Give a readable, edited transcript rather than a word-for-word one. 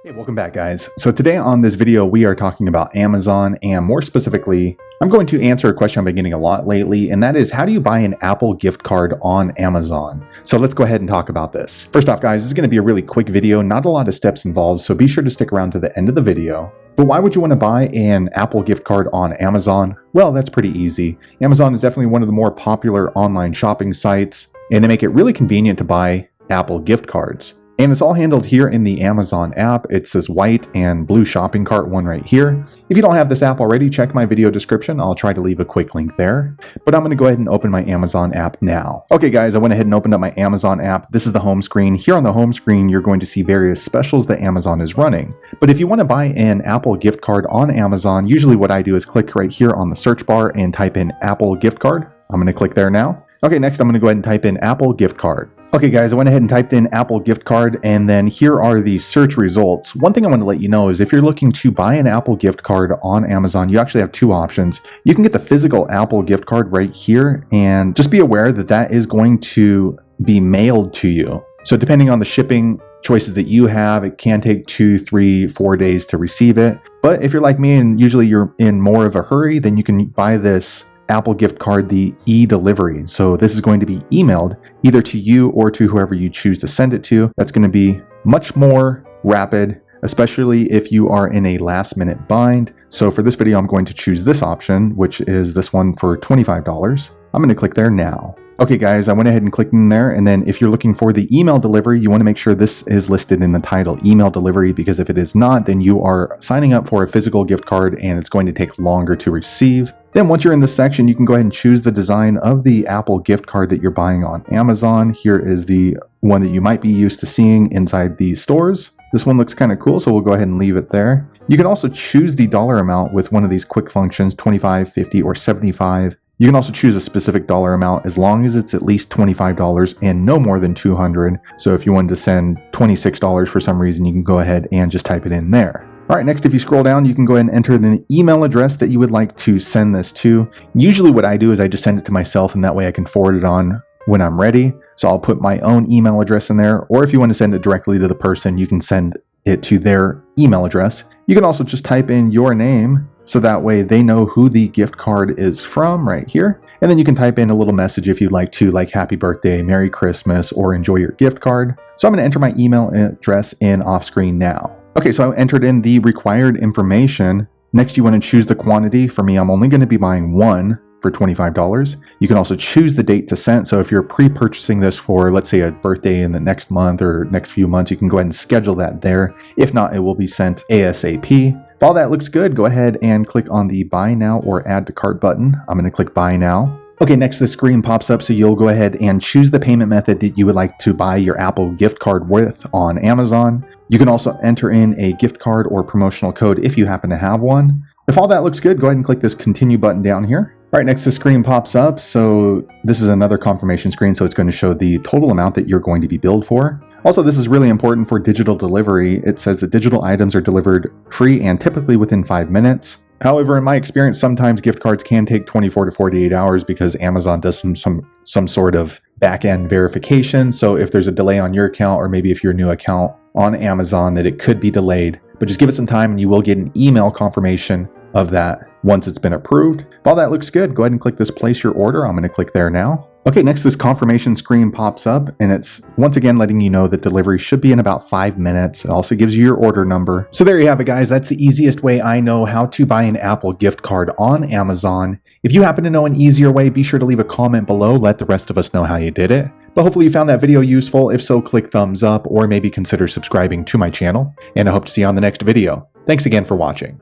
Hey, welcome back guys. So today on this video, we are talking about Amazon, and more specifically, I'm going to answer a question I've been getting a lot lately, and that is, how do you buy an Apple gift card on Amazon? So let's go ahead and talk about this. First off guys, this is going to be a really quick video, not a lot of steps involved, so be sure to stick around to the end of the video. But why would you want to buy an Apple gift card on Amazon? Well, that's pretty easy. Amazon is definitely one of the more popular online shopping sites, and they make it really convenient to buy Apple gift cards. And it's all handled here in the Amazon app. It's this white and blue shopping cart one right here. If you don't have this app already, check my video description. I'll try to leave a quick link there. But I'm going to go ahead and open my Amazon app now. Okay guys, I went ahead and opened up my Amazon app. This is the home screen. Here on the home screen, you're going to see various specials that Amazon is running. But if you want to buy an Apple gift card on Amazon, usually what I do is click right here on the search bar and type in Apple gift card. I'm going to click there now. Okay, next I'm going to go ahead and type in Apple gift card. Okay guys, I went ahead and typed in Apple gift card, and then here are the search results. One thing I want to let you know is if you're looking to buy an Apple gift card on Amazon, you actually have two options. You can get the physical Apple gift card right here, and just be aware that that is going to be mailed to you. So depending on the shipping choices that you have, it can take 2, 3, 4 days to receive it. But if you're like me and usually you're in more of a hurry, then you can buy this Apple gift card the e-delivery. So this is going to be emailed either to you or to whoever you choose to send it to. That's going to be much more rapid, especially if you are in a last minute bind. So for this video, I'm going to choose this option, which is this one for $25. I'm going to click there now. Okay guys, I went ahead and clicked in there, and then if you're looking for the email delivery, you want to make sure this is listed in the title, email delivery, because if it is not, then you are signing up for a physical gift card and it's going to take longer to receive. Then once you're in this section, you can go ahead and choose the design of the Apple gift card that you're buying on Amazon. Here is the one that you might be used to seeing inside the stores. This one looks kind of cool, so we'll go ahead and leave it there. You can also choose the dollar amount with one of these quick functions, 25, 50, or 75. You can also choose a specific dollar amount as long as it's at least $25 and no more than $200. So if you wanted to send $26 for some reason, you can go ahead and just type it in there. All right, next, if you scroll down, you can go ahead and enter the email address that you would like to send this to. Usually what I do is I just send it to myself, and that way I can forward it on when I'm ready. So I'll put my own email address in there, or if you want to send it directly to the person, you can send it to their email address. You can also just type in your name, so that way they know who the gift card is from right here. And then you can type in a little message if you'd like to, like happy birthday, Merry Christmas, or enjoy your gift card. So I'm going to enter my email address in off screen now. Okay, so I entered in the required information. Next, you want to choose the quantity. For me, I'm only going to be buying one for $25. You can also choose the date to send. So if you're pre-purchasing this for, let's say, a birthday in the next month or next few months, you can go ahead and schedule that there. If not, it will be sent ASAP. If all that looks good, go ahead and click on the buy now or add to cart button. I'm going to click buy now. Okay, next the screen pops up, so you'll go ahead and choose the payment method that you would like to buy your Apple gift card with on Amazon. You can also enter in a gift card or promotional code if you happen to have one. If all that looks good, go ahead and click this continue button down here. All right, next the screen pops up. So this is another confirmation screen, so it's going to show the total amount that you're going to be billed for. Also, this is really important for digital delivery. It says that digital items are delivered free and typically within 5 minutes. However, in my experience, sometimes gift cards can take 24 to 48 hours because Amazon does some sort of back-end verification. So if there's a delay on your account, or maybe if you're a new account on Amazon, that it could be delayed. But just give it some time and you will get an email confirmation of that once it's been approved. If all that looks good, go ahead and click this place your order. I'm going to click there now. Okay, next this confirmation screen pops up, and it's once again letting you know that delivery should be in about 5 minutes. It also gives you your order number. So there you have it guys, that's the easiest way I know how to buy an Apple gift card on Amazon. If you happen to know an easier way, be sure to leave a comment below, let the rest of us know how you did it. But hopefully you found that video useful. If so, click thumbs up or maybe consider subscribing to my channel, and I hope to see you on the next video. Thanks again for watching.